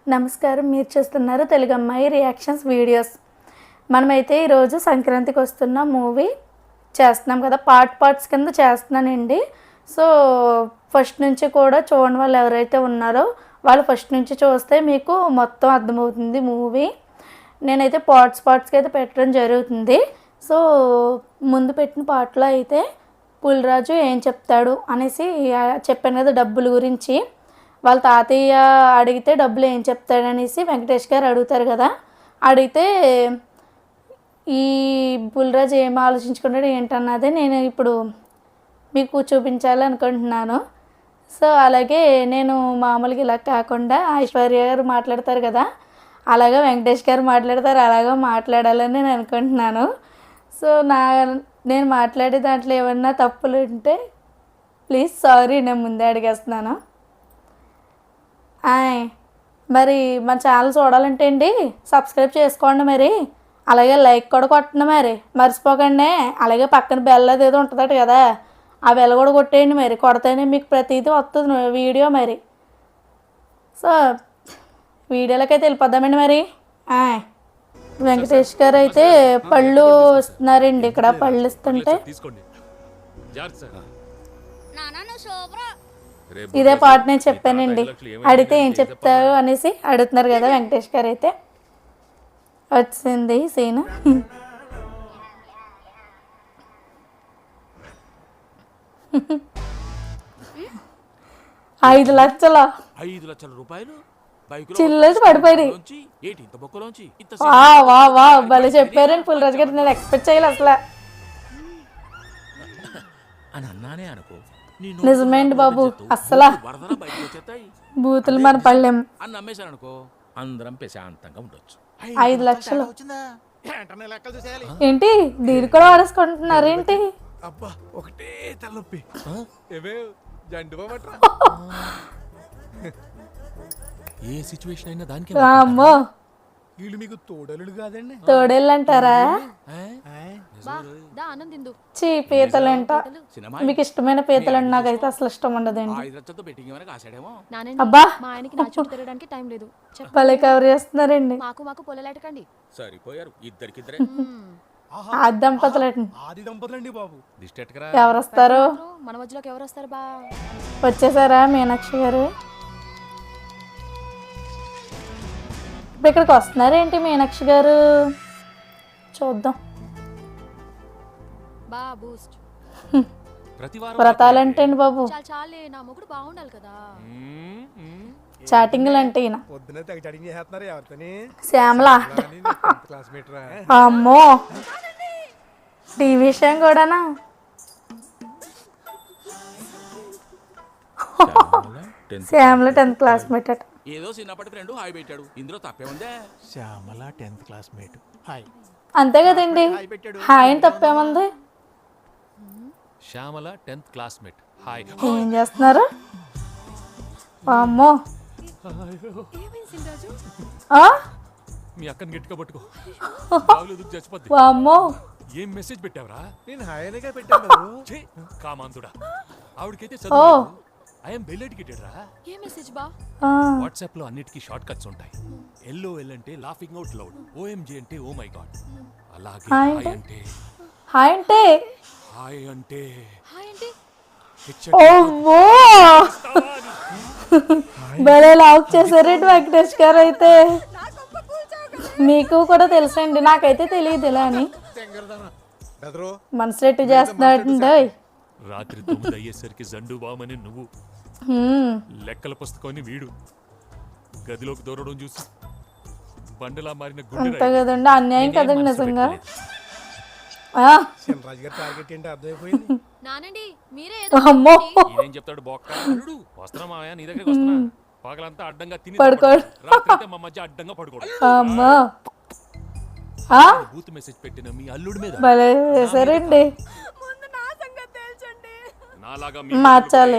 నమస్కారం. మీరు చూస్తున్నారు తెలుగు అమ్మాయి రియాక్షన్స్ వీడియోస్. మనమైతే ఈరోజు సంక్రాంతికి వస్తున్న మూవీ చేస్తున్నాం కదా, పార్ట్స్ కింద చేస్తున్నానండి. సో ఫస్ట్ నుంచి కూడా చూడని వాళ్ళు ఎవరైతే ఉన్నారో వాళ్ళు ఫస్ట్ నుంచి చూస్తే మీకు మొత్తం అర్థమవుతుంది మూవీ. నేనైతే పార్ట్స్కి అయితే పెట్టడం జరుగుతుంది. సో ముందు పెట్టిన పార్ట్లో అయితే పులిరాజు ఏం చెప్తాడు అనేసి చెప్పాను కదా, డబ్బుల గురించి. వాళ్ళ తాతయ్య అడిగితే డబ్బులు ఏం చెప్తాడనేసి వెంకటేష్ గారు అడుగుతారు కదా. అడిగితే ఈ పులిరాజు ఏం ఆలోచించుకుంటాడు ఏంటన్నది నేను ఇప్పుడు మీకు చూపించాలనుకుంటున్నాను. సో అలాగే నేను మామూలుగా ఇలా కాకుండా ఐశ్వర్య గారు మాట్లాడతారు కదా, అలాగే వెంకటేష్ గారు మాట్లాడతారు, అలాగా మాట్లాడాలని నేను అనుకుంటున్నాను. సో నేను మాట్లాడే దాంట్లో ఏమన్నా తప్పులు ఉంటే ప్లీజ్ సారీ, నేను ముందే అడిగేస్తున్నాను. మరి మన ఛానల్ చూడాలంటే అండి సబ్స్క్రైబ్ చేసుకోండి, మరి అలాగే లైక్ కూడా కొట్టండి, మరి మర్చిపోకండి. అలాగే పక్కన బెల్ అది ఏదో ఉంటుందట కదా, ఆ బెల్ కూడా కొట్టేయండి, మరి కొడితేనే మీకు ప్రతిదీ వస్తుంది వీడియో. మరి సో వీడియోలోకి అయితే వెళ్ళిపోద్దామండి. మరి వెంకటేష్ గారు అయితే పళ్ళు ఇస్తున్నారండి, ఇక్కడ పళ్ళు ఇస్తుంటే ఇదే పాట నేను చెప్పానండి. అడిగితే ఏం చెప్తారు అనేసి అడుగుతున్నారు కదా వెంకటేష్ గారు. అయితే వచ్చింది సీన్. 5 లక్షల రూపాయలు చిల్లసి పడిపోయి భలే చెప్పారని పులిరాజు గారు. నేను ఎక్స్పెక్ట్ చేయాలి అసలు. నిజమేంటి బాబు, అస్సలా బూతులు మన పళ్ళెం. అనుకో అందరం ప్రశాంతంగా ఉండొచ్చు. 5 లక్షలు ఏంటి, దీని కూడా వాడేసుకుంటున్నారు ఏంటి? అబ్బా ఒకటే తలనొప్పి. ఏ సిచ్యువేషన్ అయినా దానికి అమ్మో వీళ్ళు మీకు తోడలుడు కాదండి, తోడేళ్ళు అంటారా? చీ, పీతలంట. మీకు ఇష్టమైన పీతలండి, నాకైతే అసలు ఇష్టం ఉండదండి. అబ్బా భలే కవర్ చేస్తున్నారండి. ఆది దంపతులండి బాబు. ఎవరు వస్తారు? మన మధ్యలోకి ఎవరు వస్తారు? వచ్చేసారా మీనాక్షి గారు? ఇప్పుడు ఇక్కడికి వస్తున్నారేంటి మీనాక్షి గారు? చూద్దాం. వ్రతాలంటే అండి బాబు, చాటింగ్లు అంటే ఈయన శ్యామల. అమ్మో ఈ విషయం కూడానా? శ్యామల 10th క్లాస్మేట్ అట. ఏదో చిన్నప్పటి ఫ్రెండ్ హాయ్ పెట్టాడు, ఇందులో తప్పే ఉందే. శ్యామల 10th క్లాస్మేట్ హాయ్ అంతే కదండి, హాయ్ అని తప్పేముంది? Shyamala 10th classmate hi. ఏం చేస్తున్నారు? అమ్మో మీ అక్కని గట్టిగా పట్టుకో, చచ్చిపోద్ది. అమ్మో ఏం మెసేజ్ పెట్టావరా? నేను హాయ్ అనేగా పెట్టాను. కామాంతుడా, ఆవిడకైతే ఐఎమ్ వెల్ ఎడ్యుకేటెడ్ రా. ఏ మెసేజ్ బా? వాట్సాప్ లో అన్నిటికీ షార్ట్ కట్స్ ఉంటాయి. LOL అంటే లాఫింగ్ అవుట్ లౌడ్, OMG అంటే ఓ మై గాడ్, అలాగే హాయ్ అంటే హాయ్ అంటే హాయ్ అంటే హాయ్ అంటే ఓమ్మో భలే లాక్ చేశారండి వెంకటేష్ గారు. అయితే మీకు కూడా తెలుసండి, నాకైతే తెలియదు ఇలా అని. మనసు రెట్టు చేస్తున్నాడు. రాత్రి 9 అయ్యేసరికి జండు బామని నువ్వు, లెక్కల పుస్తకాన్ని వీడు గదిలోకి దూరడం చూసి బండలా మారిన అంతే కదండి, అన్యాయం కదండి నిజంగా. అమ్మో ఏం చెప్తాడు బొక్క, వస్తున్నా మావయ్య నీ దగ్గరికి వస్తున్నా, పగలంతా అడ్డంగా తిని పడుకోడు, రాత్రి మా మధ్య అడ్డంగా పడుకోడు. అమ్మో బూత్ మెసేజ్ పెట్టిన మీ అల్లుడి మీద భలే వేశారండి. మార్చాలి,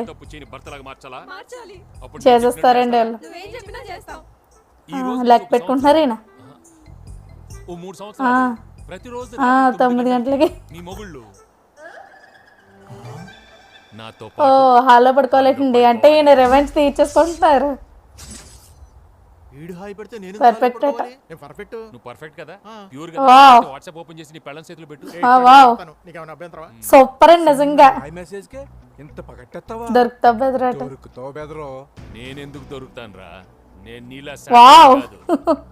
చేసేస్తారండి వాళ్ళు. లెక్క పెట్టుకుంటున్నారు ఈయన. 9 గంటలకి ఓ హాల్లో పడుకోలేకండి, అంటే ఈయన రివెంజ్ తీర్చేసుకుంటున్నారు. వీడు హాయి పెడితే నేను Perfect పర్ఫెక్ట్ నువ్వు పర్ఫెక్ట్ కదా ఆ. Pure Wow. గా వాట్సాప్ ఓపెన్ చేసి నీ పెళ్ళం చేతులు పెట్టు వావ్ నీకేమైనా అభ్యంతరమా సూపర్ అండి నిజంగా హాయ్ మెసేజ్ కే ఇంత పగట్టెత్తావా దొరుకుతా బెదరాట దొరుకుతావు బెదరు నేనెందుకు దొరుకుతాను రా నేను నీలా Wow. కాదు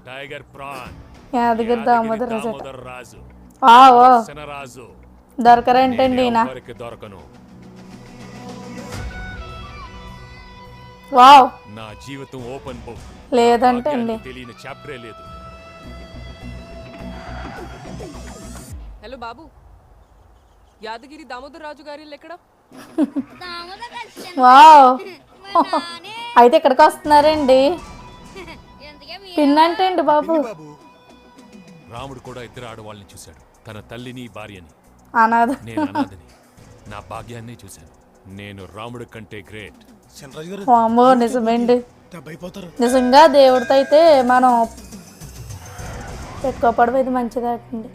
టైగర్ ప్రాన్ యాదగిరి దామోదర్ రాజట దామోదర్ రాజు వావ్ రాజు దొరకరేంటండి ఈయన ఎవరికి దొరకను వావ్ నా జీవితం ఓపెన్ బుక్ లేదంటే అండి తెలియని చాప్టరే లేదు హలో బాబు యాదగిరి దామోదర్ రాజు గారి ఇల్లు ఎక్కడ వావ్ అయితే ఇక్కడికి వస్తున్నారండి పిన్ అంటే అండి బాబు బాబు రాముడు కూడా ఇద్దరు ఆడవాళ్ళని చూశాడు తన తల్లిని భార్యని అనాథ నేను అనాథని నా భాగ్యాన్ని చూశాను నేను రాముడి కంటే గ్రేట్ చంద్రరాజు గారు వామ్మో నిజమేండి దెబ్బైపోతారు నిజంగా దేవుడితో అయితే మనం పెట్టుకోపడం ఇది మంచిదండి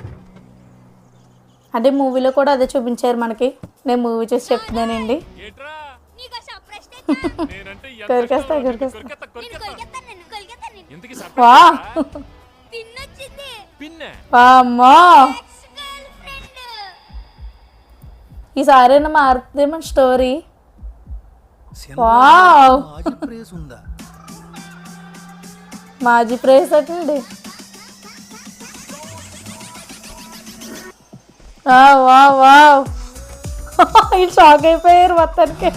అంటే మూవీలో కూడా అదే చూపించారు మనకి నేను మూవీ చూసి చెప్తున్నానండి ఏట్రా నేనంటే ఎంత కొరికేస్తా, ఇష్టమో కొరికేస్తా. కొరికేస్తా. ఇంతకీ వా పిన్నే వామ్మో ఈసారి మారుతుంది మన స్టోరీ వావ్ మాజీ ప్రేస్ ఉందా మాజీ ప్రైస్ అటండి వావ్ వావ్ ఈ షాక్ అయిపోయారు మొత్తానికి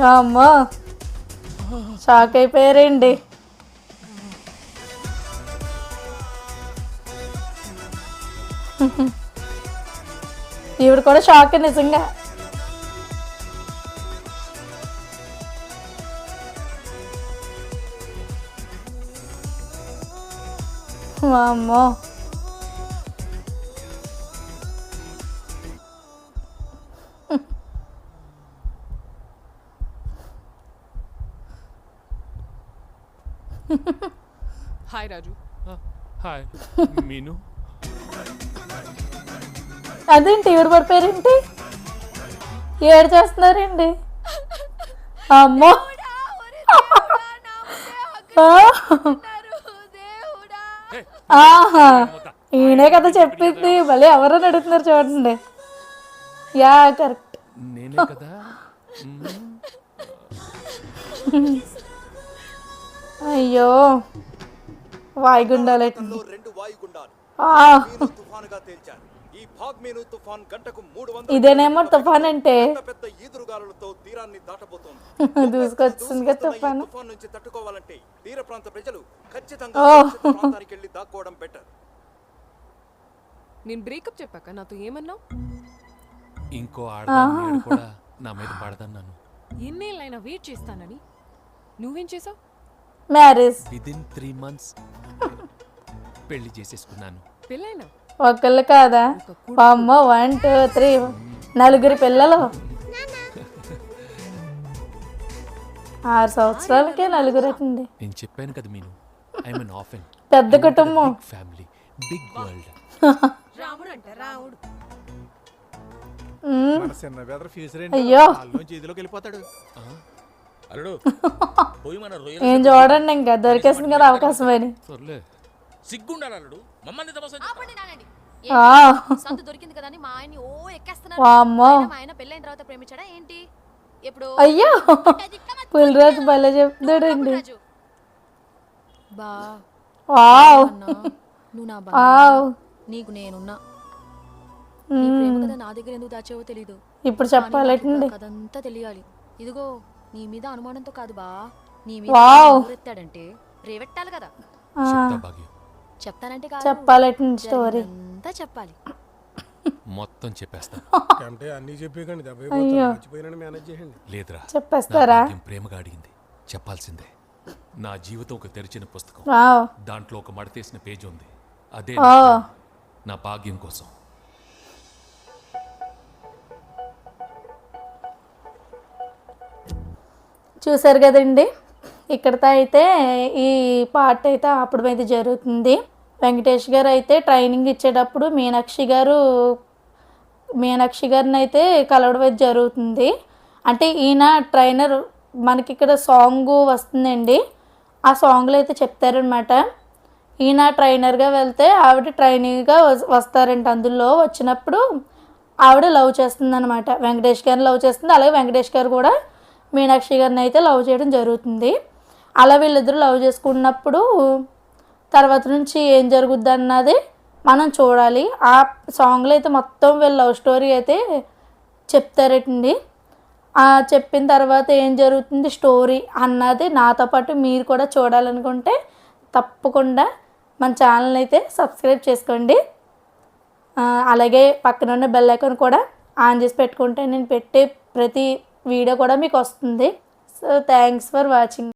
అమ్మో షాక్ అయిపోయారండి ఈవిడ కూడా షాక్ నిజంగా వామ్మో హాయ్ రాజు హాయ్ మీను అదేంటి ఈవిడ పడిపోయారేంటి ఏడు చేస్తున్నారండి అమ్మో ఆహా ఈయనే కదా చెప్పింది మళ్ళీ ఎవరని అడుగుతున్నారు చూడండి యా కరెక్ట్ నేనే కదా అయ్యో వాయుగుండాలి రెండు వాయుగుండాలు ఆ, మీను తుఫానుగా తేల్చారు. ఈ భాగ్మీను తుఫాన్ గంటకు 300 ఇదేనేమో తుఫాన్ అంటే పెద్ద ఈదురుగాలులతో తీరాన్ని దాటబోతోంది. దూసుకొచ్చిందిగా తుఫాను తుఫాన్ నుంచి తట్టుకోవాలంటే తీర ప్రాంత ప్రజలు ఖచ్చితంగా ఓ. సురక్షిత ప్రాంతానికి వెళ్ళి దాక్కోవడం బెటర్. నేను బ్రేకప్ చెప్పాక నాతో ఏమన్నావు? ఇంకో ఆడదాన్ని కూడా నా మీద పడదన్నాను ఎన్నేళ్ళైనా వెయిట్ చేస్తానని నువ్వేం చేసావు? మ్యారేజ్ విదిన్ 3 months పెళ్లి చేసేసుకున్నాను పెళ్ళైనా ఒకళ్ళు కాదా అమ్మ 1 2 3 నలుగురు పిల్లలు 6 సంవత్సరాలకే నలుగురు అండి నేను చెప్పాను కదా మీను ఐఎమ్ అన్ ఆఫెన్ పెద్ద కుటుంబం ఫ్యామిలీ బిగ్ వరల్డ్ రాముడు అంట రాముడు. మన చిన్న బెదర్ ఫ్యూచర్ అయ్యో. నుంచి ఇదిలోకి వెళ్ళిపోతాడు అల్లుడు పోయి మన రొయ్యల ఏం చూడండి ఇంకా దొరికేసింది కదా అవకాశం అని సర్లే సిగ్గుండాలి అల్లుడు మమ్మల్ని తపస్సు ఆపండి నానండి. ఆ, సంతు దొరికింది కదా అని మా ఆయన్ని ఓ ఎక్కేస్తున్నారు. వామ్మో అయినా మా ఆయన పెళ్ళైన తర్వాత ప్రేమించాడా ఏంటి? ఎప్పుడు అయ్యో పులిరాజు భలే చెప్తాడండి రాజు బా వావ్ అన్నా, నువ్వు నా వావ్ నీకు నేనున్నా. నీ ప్రేమ కదా నా దగ్గర ఎందుకు దాచావో తెలీదు. ఇప్పుడు చెప్పాలండి కదంతా తెలియాలి. ఇదిగో నీ మీద అనుమానంతో కాదు బా, నీ మీద వావ్. ఊరెత్తాడంటే రేవెట్టాలి కదా. చెప్తా భాగ్యం చెప్తానంటే కాదు, చెప్పాలండి స్టోరీ అంతా చెప్పాలి. మొత్తం చెప్పేస్తా అంటే అన్ని చెప్పేకండి దెబ్బ అయ్యో. మర్చిపోయినా మేనేజ్ చేయండి లేదురా నా చెప్పేస్తారా భాగ్యం ప్రేమగా అడిగింది చెప్పాల్సిందే నా జీవితం ఒక తెరిచిన పుస్తకం వావ్ దాంట్లో ఒక మడతేసిన పేజీ ఉంది అదే ఓ. నా ప్రేమ. నా భాగ్యం కోసం చూసారు కదండి ఇక్కడితో అయితే ఈ పార్ట్ అయితే అప్పుడు అయితే జరుగుతుంది. వెంకటేష్ గారు అయితే ట్రైనింగ్ ఇచ్చేటప్పుడు మీనాక్షి గారు మీనాక్షి గారిని అయితే కలవడం అయితే జరుగుతుంది. అంటే ఈయన ట్రైనర్, మనకి ఇక్కడ సాంగ్ వస్తుందండి, ఆ సాంగ్లో అయితే చెప్తారనమాట. ఈయన ట్రైనర్గా వెళ్తే ఆవిడ ట్రైనీగా వస్తారంట. అందులో వచ్చినప్పుడు ఆవిడ లవ్ చేస్తుంది అనమాట, వెంకటేష్ గారిని లవ్ చేస్తుంది. అలాగే వెంకటేష్ గారు కూడా మీనాక్షి గారిని అయితే లవ్ చేయడం జరుగుతుంది. అలా వీళ్ళిద్దరూ లవ్ చేసుకున్నప్పుడు తర్వాత నుంచి ఏం జరుగుద్ది అన్నది మనం చూడాలి. ఆ సాంగ్లో అయితే మొత్తం వీళ్ళ లవ్ స్టోరీ అయితే చెప్తారటండి. చెప్పిన తర్వాత ఏం జరుగుతుంది స్టోరీ అన్నది నాతో పాటు మీరు కూడా చూడాలనుకుంటే తప్పకుండా మన ఛానల్ అయితే సబ్స్క్రైబ్ చేసుకోండి. అలాగే పక్కన ఉన్న బెల్ ఐకాన్ కూడా ఆన్ చేసి పెట్టుకుంటే నేను పెట్టే ప్రతి వీడియో కూడా మీకు వస్తుంది. So thanks for watching.